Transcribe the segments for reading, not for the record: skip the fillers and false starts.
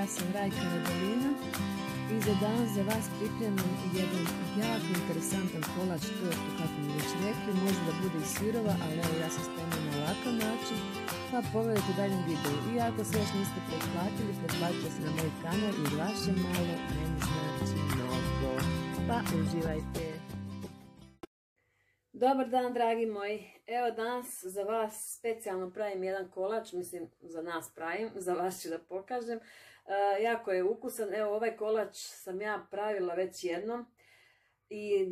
ja sam Rajka Radolina i za danas za vas pripremam jedan jako interesantan kolač tortu, kako mi već rekli, može da bude i sirova, ali evo ja sam spremila na ovakav način, pa pogledajte u daljem videu. I ako se još niste pretplatite se na moj kanal jer vaše malo meni znači mnogo, pa uživajte. Dobar dan dragi moji, evo danas za vas specijalno pravim jedan kolač, mislim za nas pravim, za vas ću da pokažem. Jako je ukusan, evo ovaj kolač sam ja pravila već jednom i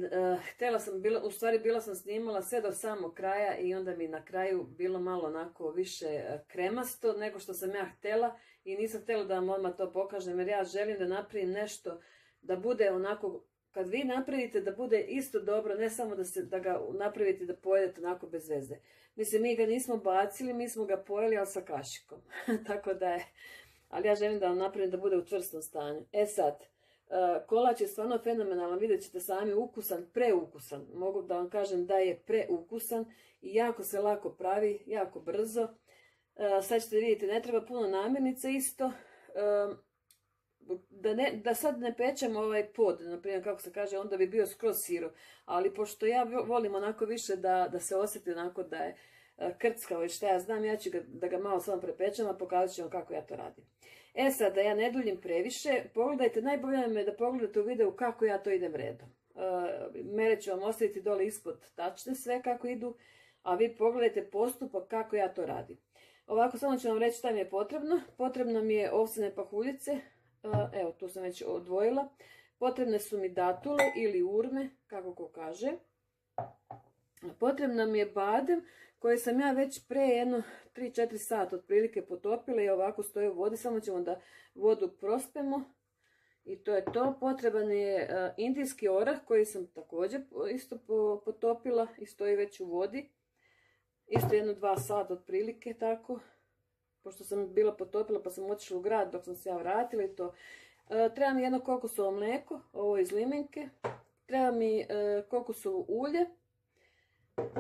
bila sam snimala sve do samog kraja i onda mi na kraju bilo malo onako više kremasto nego što sam ja htjela i nisam htjela da vam odmah to pokažem jer ja želim da napravim nešto da bude onako. Kad vi napravite da bude isto dobro, ne samo da ga napravite da pojedete onako bez veze. Mislim, mi ga nismo bacili, mi smo ga pojeli, ali sa kašikom. Tako da je, ali ja želim da vam napravim da bude u čvrstom stanju. E sad, kolač je stvarno fenomenalan, vidjet ćete sami, ukusan, preukusan. Mogu da vam kažem da je preukusan i jako se lako pravi, jako brzo. Sad ćete vidjeti, ne treba puno namirnica isto. Da sad ne pečem ovaj pod, naprimjer kako se kaže, onda bi bio skroz sirov, ali pošto ja volim onako više da se osjeti onako da je krckavo i šta ja znam, ja ću da ga malo samo prepečem, a pokazat ću vam kako ja to radim. E sad, da ja ne duljim previše, pogledajte, najbolje me da pogledate u videu kako ja to idem redom. Mere ću vam ostaviti dole ispod tačne sve kako idu, a vi pogledajte postupak kako ja to radim. Ovako, samo ću vam reći šta mi je potrebno. Potrebno mi je ovsene pahuljice. Evo, tu sam već odvojila. Potrebne su mi datule ili urme, kako ko kaže. Potrebna mi je badem koje sam ja već pre jedno 3-4 sata otprilike potopila i ovako stoje u vodi. Samo ćemo da vodu prospemo i to je to. Potreban je indijski orah koji sam također isto potopila i stoji već u vodi. Isto jedno 2 sata otprilike tako. Pošto sam bila potopila pa sam otišla u grad dok sam se ja vratila i to. Treba mi jedno kokosovo mlijeko, ovo iz limenke. Treba mi kokosovo ulje.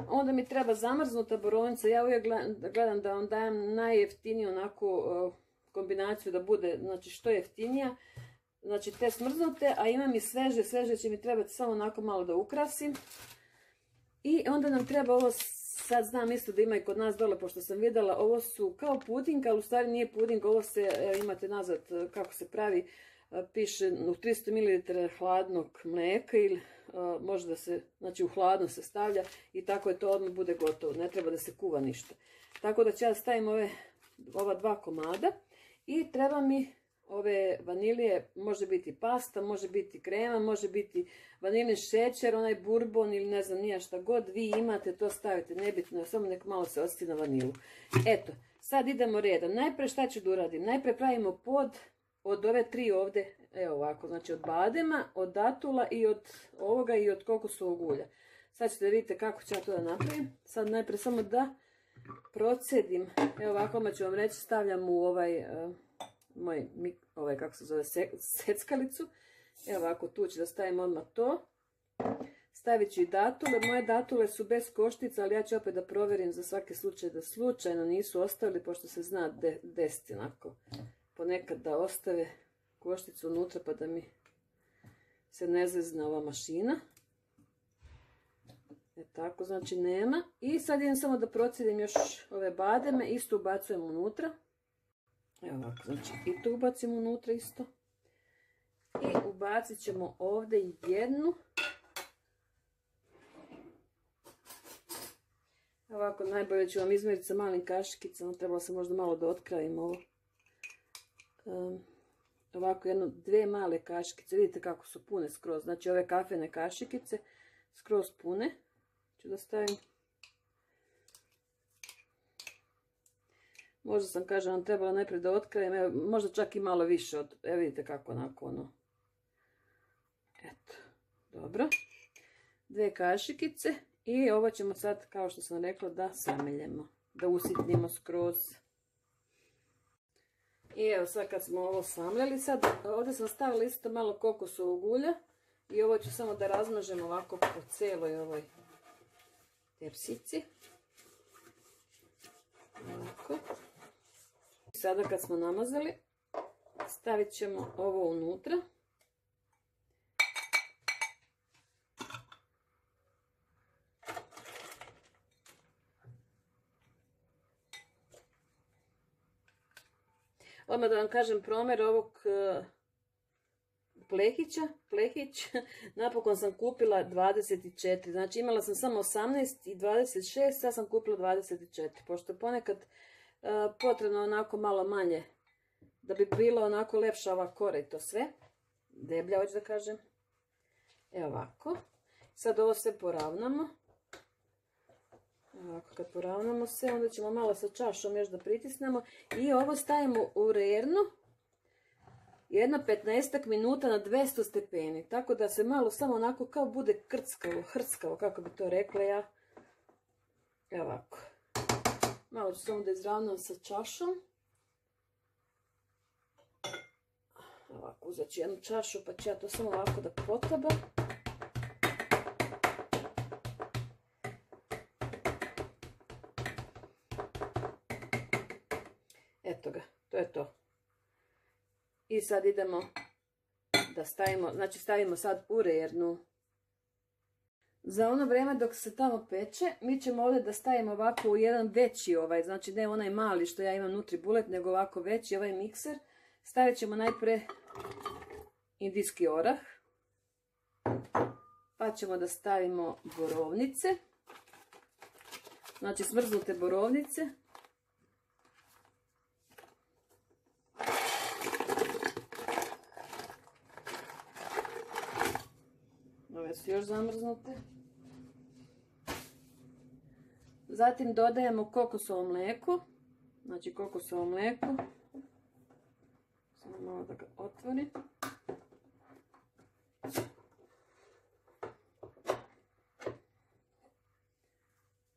Onda mi treba zamrznuta borovnica. Ja uvijek gledam da vam dajem najjeftiniju onako kombinaciju da bude, znači što jeftinija. Znači te smrznute, a imam i sveže će mi trebati samo onako malo da ukrasim. I onda nam treba ovo. Sad znam isto da ima i kod nas dole, pošto sam vidjela, ovo su kao puding, ali u stvari nije puding, ovo se, imate nazad kako se pravi, piše u 300 ml hladnog mlijeka ili može da se, znači u hladno se stavlja i tako je to odmah bude gotovo, ne treba da se kuva ništa. Tako da ću ja stavim ova 2 komada i treba mi ove vanilije, može biti pasta, može biti krema, može biti vanilin šećer, onaj bourbon ili ne znam nija šta god vi imate, to stavite, nebitno je, samo nek malo se osjeti na vanilu. Eto, sad idemo redom. Najprije šta ću da uradim? Najprije pravimo pod od ove 3 ovdje, evo ovako, znači od badema, od datula i od ovoga i od kokosovog ulja. Sad ćete da vidite kako ću ja to da napravim. Sad najprije samo da procedim, evo ovako odmah ću vam reći, stavljam u ovaj kako se zove, seckalicu. Evo ovako, tu ću da stavim odmah to. Stavit ću i datule. Moje datule su bez koštica, ali ja ću opet da provjerim za svaki slučaj da slučajno nisu ostavili, pošto se zna desiti onako ponekad da ostave košticu unutra pa da mi se ne zezna ova mašina. Tako, znači nema. I sad idem samo da procedim još ove bademe, isto ubacujem unutra. Evo ovako, znači i tu ubacimo unutra isto. I ubacit ćemo ovdje jednu. Ovako, najbolje ću vam izmjeriti sa malim kašikicama, trebalo se možda malo da otkravim ovo. Ovako, 2 male kašikice, vidite kako su pune skroz, znači ove kafene kašikice skroz pune. Ću da stavim. Možda sam, kažem, vam trebala najprije da otkrijem, evo, možda čak i malo više od, evo vidite kako onako ono. Eto, dobro. 2 kašikice i ovo ćemo sad, kao što sam rekla, da sameljemo, da usitnimo skroz. I evo sad kad smo ovo samljeli, sad ovdje sam stavila isto malo kokosovog ulja i ovo ću samo da razmažem ovako po cijeloj ovoj tepsici. Ovako. Sada kad smo namazali, Stavit ćemo ovo unutra. Odmah da vam kažem promjer ovog plehić, napokon sam kupila 24, znači imala sam samo 18 i 26, sad sam kupila 24, pošto je ponekad potrebno onako malo manje, da bi bila onako lepša ova kora i to sve, deblja hoću da kažem. Evo ovako, sad ovo sve poravnamo. Ovako, kad poravnamo sve, onda ćemo malo sa čašom još da pritisnemo i ovo stavimo u rernu jedno 15 minuta na 200 stepeni, tako da se malo samo onako kao bude hrckavo, kako bi to rekla ja. Evo ovako. Malo ću samo da izravnam sa čašom. Ovako, uzet ću jednu čašu pa ću ja to samo ovako da potabam. Eto ga, to je to. I sad idemo da stavimo, znači stavimo sad u rernu. Za ono vrijeme dok se tamo peče, mi ćemo ovdje da stavimo ovako u jedan veći ovaj, znači ne onaj mali što ja imam NutriBullet, nego ovako veći ovaj mikser. Stavit ćemo najprije indijski orah, pa ćemo da stavimo borovnice, znači smrznute borovnice. Ove su još zamrznute. Zatim dodajemo kokosovo mlijeko, znači kokosovo mlijeko. Samo malo da ga otvorim.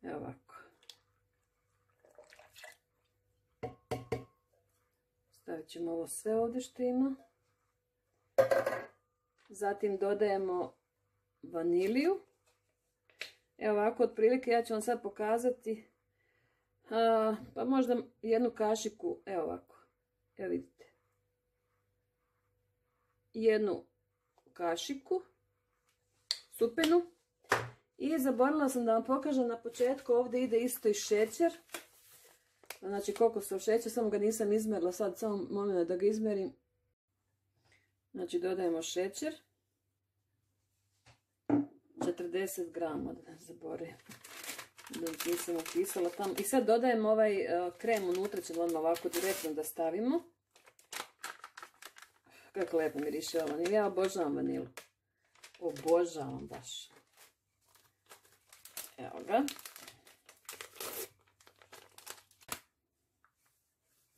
Evo ovako. Stavit ćemo ovo sve ovdje što ima. Zatim dodajemo vaniliju. Evo ovako, otprilike ja ću vam sad pokazati, pa možda jednu kašiku, evo ovako, evo vidite. Jednu kašiku supenu. I zaboravila sam da vam pokažem na početku, ovdje ide isto i šećer. Znači kokosov šećer, samo ga nisam izmjerila, sad samo molim da ga izmjerim. Znači dodajemo šećer. 40 grama, da ne zaboravim. Da nisam upisala tamo. I sad dodajem ovaj krem unutra, ćemo odmah ovako direktno da stavimo. Kako lijepo miriše ova vanilja, ja obožavam vanilu. Obožavam baš. Evo ga.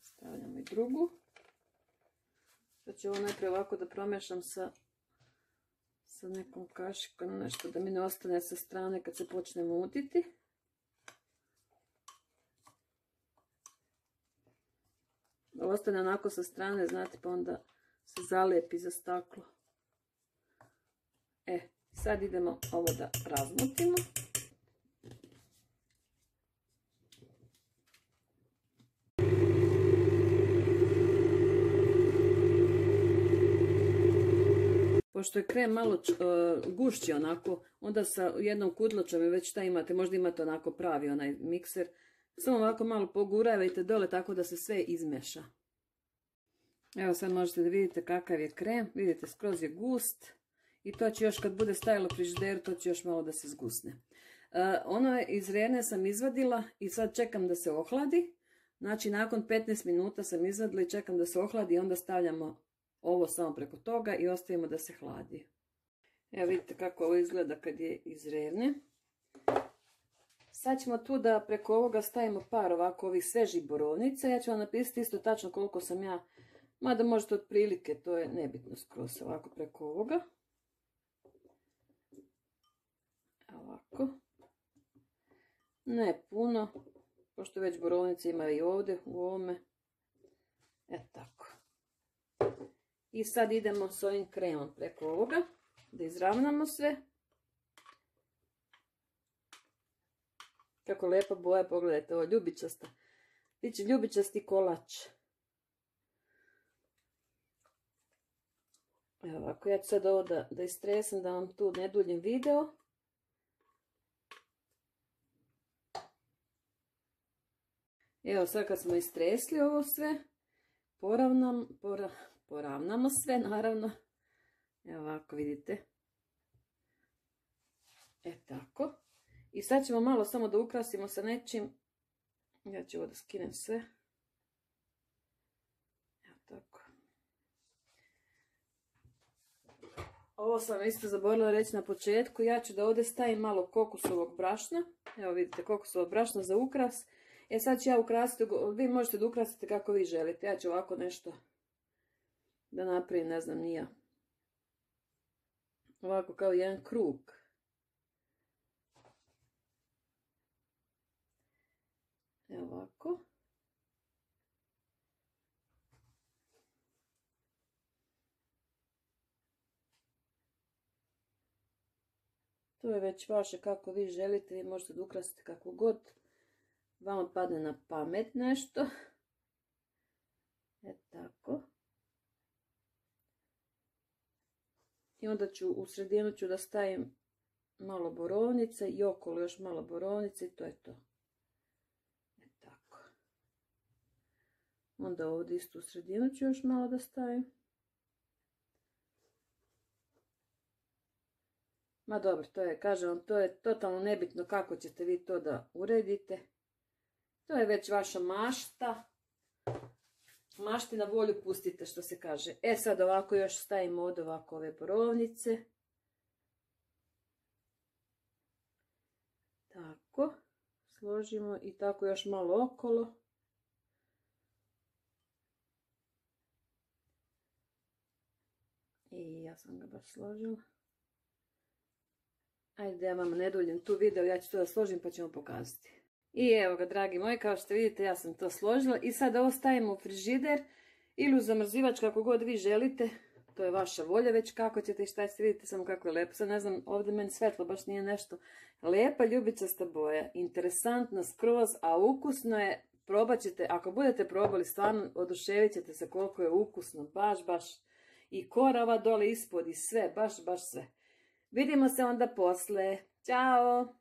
Stavljamo i drugu. Sad ću ovo najprije ovako da promješam sa nekom kašikom, nešto da mi ne ostane sa strane kad se počne mutiti. Da ostane onako sa strane, znate, pa onda se zalijepi za staklo. Sad idemo ovo da razmutimo. Pošto je krem malo gušći onako, onda sa jednom kudločom već šta imate, možda imate onako pravi onaj mikser, samo ovako malo poguravajte dole tako da se sve izmeša. Evo sad možete da vidite kakav je krem, vidite skroz je gust i to će još kad bude stajalo u frižideru, to će još malo da se zgusne. Ono iz rerne sam izvadila i sad čekam da se ohladi, znači nakon 15 minuta sam izvadila i čekam da se ohladi i onda stavljamo ovo samo preko toga i ostavimo da se hladi. Evo vidite kako ovo izgleda kad je iz rerne. Sad ćemo tu da preko ovoga stavimo par ovako ovih svežih borovnica. Ja ću vam napisati isto tačno koliko sam ja, mada možete otprilike, to je nebitno skroz ovako preko ovoga. Ovako. Ne puno, pošto već borovnice ima i ovdje u ovome. Tako. I sad idemo s ovim kremom preko ovoga, da izravnamo sve. Kako lijepa boja, pogledajte, ovo ljubičasta. Biće ljubičasti kolač. Evo ovako, ja ću sad ovo da istresem, da vam tu ne duljim video. Evo sad kad smo istresli ovo sve, poravnamo sve naravno. Evo ovako vidite. Tako. I sad ćemo malo samo da ukrasimo sa nečim. Ja ću ovo da skinem sve. Evo tako. Ovo sam isto zaboravila reći na početku. Ja ću da ovdje stavim malo kokosovog brašna. Evo vidite, kokosovog brašna za ukras. Sad ću ja ukrasiti, vi možete da ukrasite kako vi želite. Ja ću ovako nešto da napravim, ne znam ni ja. Ovako kao jedan krug. Evo ovako. To je već vaše kako vi želite, vi možete da ukrasite kako god vama padne na pamet nešto. Tako. I onda u sredinu ću da stavim malo borovnice i okolo još malo borovnice i to je to. Tako. Onda ovdje isto u sredinu ću još malo da stavim. Ma dobro, to je, kažem vam, to je totalno nebitno kako ćete vi to da uredite. To je već vaša mašta. Mašti na volju pustite, što se kaže. Sad ovako još stavimo ovdje ovako ove borovnice. Tako. Složimo i tako još malo okolo. I ja sam ga baš složila. Ajde, ja vam ne duljim tu video, ja ću to da složim pa ćemo pokazati. I evo ga, dragi moji, kao što vidite, ja sam to složila. I sad ovo stavimo u frižider ili u zamrzivač, kako god vi želite. To je vaša volja već kako ćete i šta ćete, vidite samo kako je lepo. Sad ne znam, ovdje meni svetlo baš nije nešto. Lepa ljubicasta boja, interesantna skroz, a ukusno je. Probat ćete, ako budete probali, stvarno oduševit ćete se koliko je ukusno, baš. I korava dole ispod i sve, baš sve. Vidimo se onda posle. Ćao!